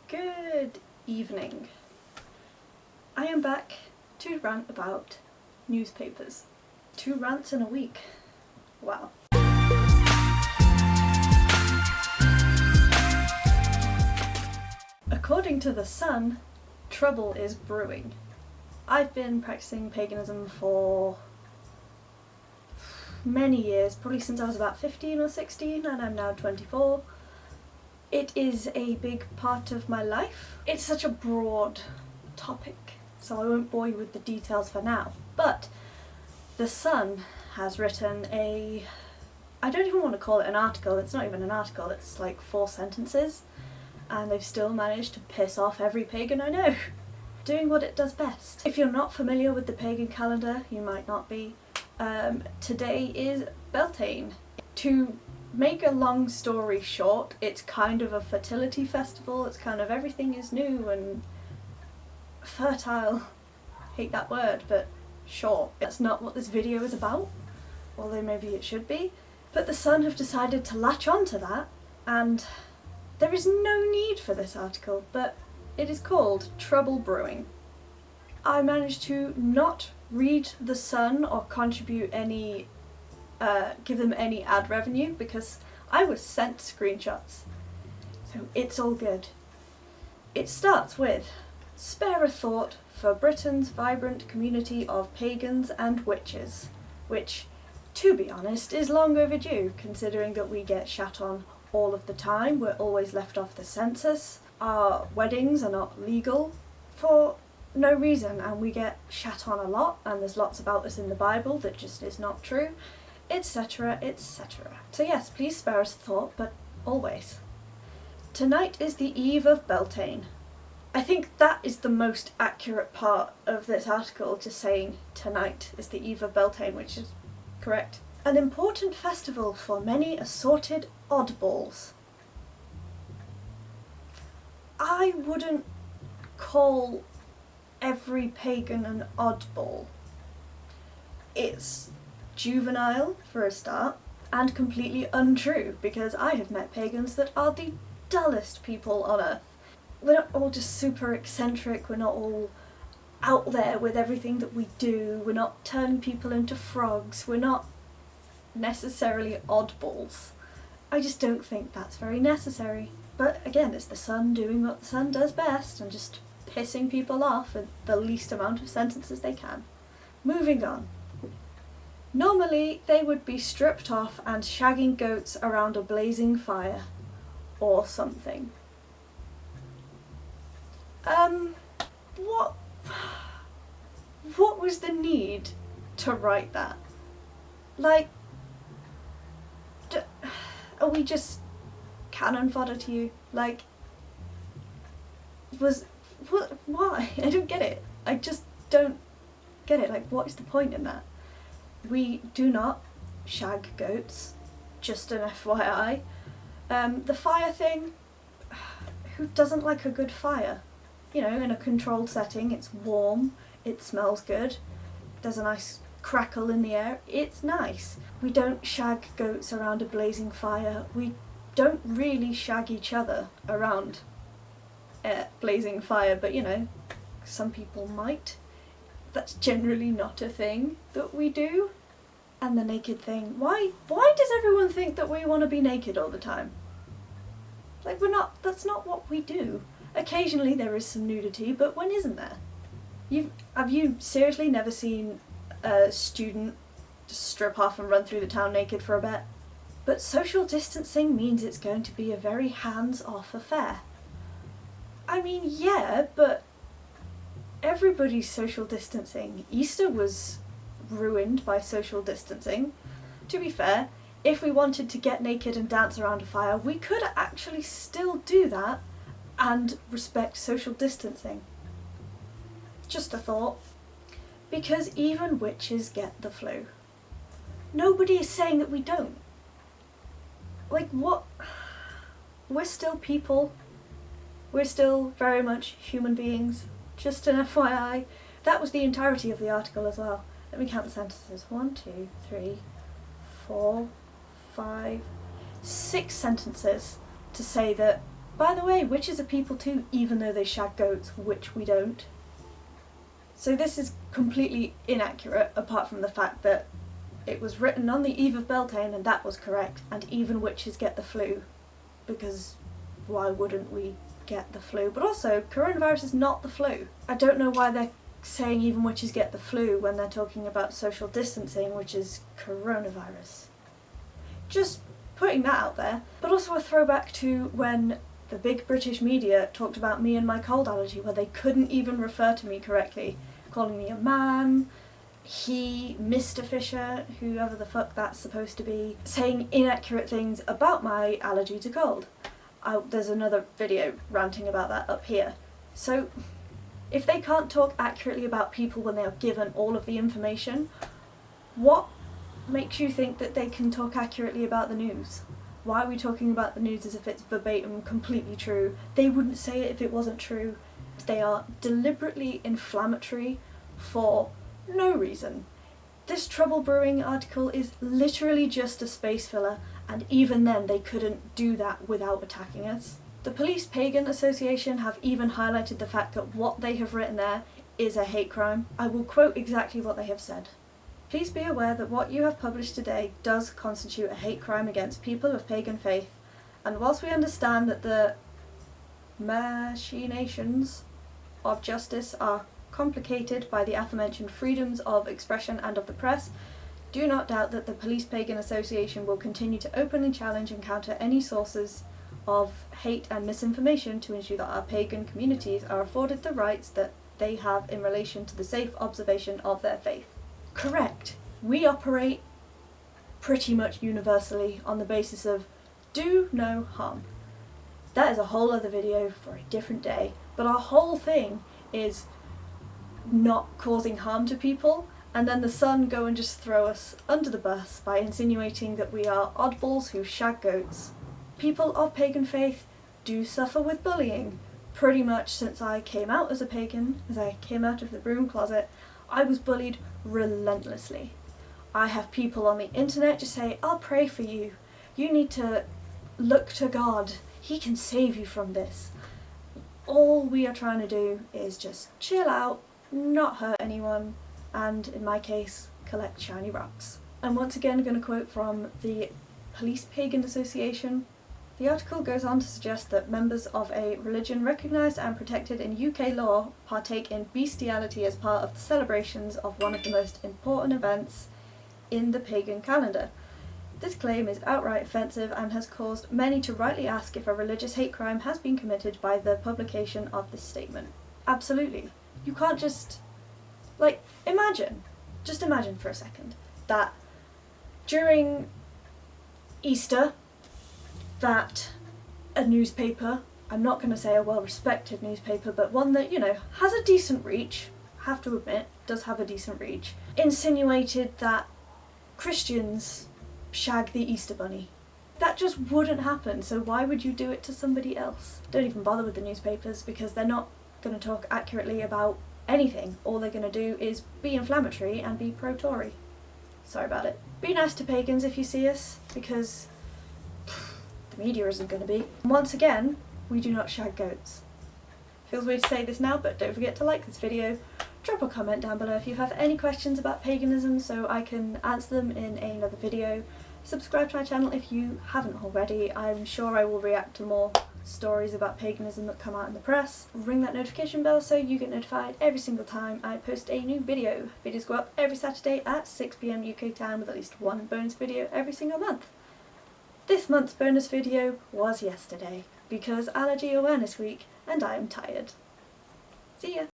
Good evening. I am back to rant about newspapers. 2 rants in a week. Wow. According to The Sun, trouble is brewing. I've been practicing paganism for many years, probably since I was about 15 or 16, and I'm now 24. It is a big part of my life. It's such a broad topic, so I won't bore you with the details for now. But The Sun has written I don't even want to call it an article, it's not even an article, it's like 4 sentences, and they've still managed to piss off every pagan I know, doing what it does best. If you're not familiar with the pagan calendar, you might not be, today is Beltane. To make a long story short, it's kind of a fertility festival, it's kind of everything is new and fertile. Hate that word, but sure. That's not what this video is about, although maybe it should be. But The Sun have decided to latch on to that, and there is no need for this article, but it is called Trouble Brewing. I managed to not read The Sun or contribute any give them any ad revenue because I was sent screenshots, so it's all good. It starts with, spare a thought for Britain's vibrant community of pagans and witches, which, to be honest, is long overdue considering that we get shat on all of the time, we're always left off the census, our weddings are not legal for no reason, and we get shat on a lot, and there's lots about us in the Bible that just is not true, etc, etc. So yes, please spare us a thought, but always. Tonight is the eve of Beltane. I think that is the most accurate part of this article, just saying tonight is the eve of Beltane, which is correct. An important festival for many assorted oddballs. I wouldn't call every pagan an oddball. It's juvenile for a start, and completely untrue, because I have met pagans that are the dullest people on earth. We're not all just super eccentric, we're not all out there with everything that we do, we're not turning people into frogs, we're not necessarily oddballs. I just don't think that's very necessary. But again, it's The Sun doing what The Sun does best and just pissing people off with the least amount of sentences they can. Moving on. Normally they would be stripped off and shagging goats around a blazing fire. Or something. What was the need to write that? Like, are we just cannon fodder to you? Like, why? I don't get it. I just don't get it. Like, what is the point in that? We do not shag goats, just an FYI. The fire thing, who doesn't like a good fire? You know, in a controlled setting, it's warm, it smells good, there's a nice crackle in the air, it's nice. We don't shag goats around a blazing fire, we don't really shag each other around a blazing fire, but you know, some people might. That's generally not a thing that we do. And the naked thing, why does everyone think that we want to be naked all the time? Like, that's not what we do. Occasionally there is some nudity, but when isn't there? Have you seriously never seen a student just strip off and run through the town naked for a bit? But social distancing means it's going to be a very hands-off affair. I mean, yeah, but everybody's social distancing. Easter was ruined by social distancing. To be fair, if we wanted to get naked and dance around a fire, we could actually still do that and respect social distancing. Just a thought. Because even witches get the flu. Nobody is saying that we don't. Like, what? We're still people. We're still very much human beings. Just an FYI. That was the entirety of the article as well. Let me count the sentences. 1, 2, 3, 4, 5, 6 sentences to say that By the way, witches are people too, even though they shag goats, which we don't. So this is completely inaccurate, apart from the fact that it was written on the eve of Beltane and that was correct, and even witches get the flu, because why wouldn't we get the flu? But also, coronavirus is not the flu. I don't know why they're saying even witches get the flu when they're talking about social distancing, which is coronavirus. Just putting that out there. But also a throwback to when the big British media talked about me and my cold allergy, where they couldn't even refer to me correctly, calling me a man, he, Mr. Fisher, whoever the fuck that's supposed to be, saying inaccurate things about my allergy to cold. There's another video ranting about that up here. So if they can't talk accurately about people when they are given all of the information, what makes you think that they can talk accurately about the news? Why are we talking about the news as if it's verbatim completely true? They wouldn't say it if it wasn't true. They are deliberately inflammatory for no reason. This Trouble Brewing article is literally just a space filler, and even then they couldn't do that without attacking us. The Police Pagan Association have even highlighted the fact that what they have written there is a hate crime. I will quote exactly what they have said. Please be aware that what you have published today does constitute a hate crime against people of pagan faith, and whilst we understand that the machinations of justice are complicated by the aforementioned freedoms of expression and of the press, do not doubt that the Police Pagan Association will continue to openly challenge and counter any sources of hate and misinformation to ensure that our pagan communities are afforded the rights that they have in relation to the safe observation of their faith. Correct. We operate pretty much universally on the basis of do no harm. That is a whole other video for a different day, but our whole thing is not causing harm to people, and then the Sun go and just throw us under the bus by insinuating that we are oddballs who shag goats. People of pagan faith do suffer with bullying. Pretty much since I came out as a pagan, as I came out of the broom closet, I was bullied relentlessly. I have people on the internet just say, I'll pray for you. You need to look to God. He can save you from this. All we are trying to do is just chill out, not hurt anyone, and in my case, collect shiny rocks. I'm once again going to quote from the Police Pagan Association. The article goes on to suggest that members of a religion recognised and protected in UK law partake in bestiality as part of the celebrations of one of the most important events in the pagan calendar. This claim is outright offensive and has caused many to rightly ask if a religious hate crime has been committed by the publication of this statement. Absolutely. You can't just... imagine for a second, that during Easter, that a newspaper, I'm not going to say a well-respected newspaper, but one that, has a decent reach, have to admit, does have a decent reach, insinuated that Christians shag the Easter bunny. That just wouldn't happen, so why would you do it to somebody else? Don't even bother with the newspapers, because they're not going to talk accurately about anything. All they're going to do is be inflammatory and be pro-Tory. Sorry about it. Be nice to pagans if you see us, because the media isn't going to be. Once again, we do not shag goats. Feels weird to say this now, but don't forget to like this video. Drop a comment down below if you have any questions about paganism so I can answer them in another video. Subscribe to my channel if you haven't already. I'm sure I will react to more stories about paganism that come out in the press. Ring that notification bell so you get notified every single time I post a new video. Videos go up every Saturday at 6 PM UK time with at least one bonus video every single month. This month's bonus video was yesterday because Allergy Awareness Week and I am tired. See ya!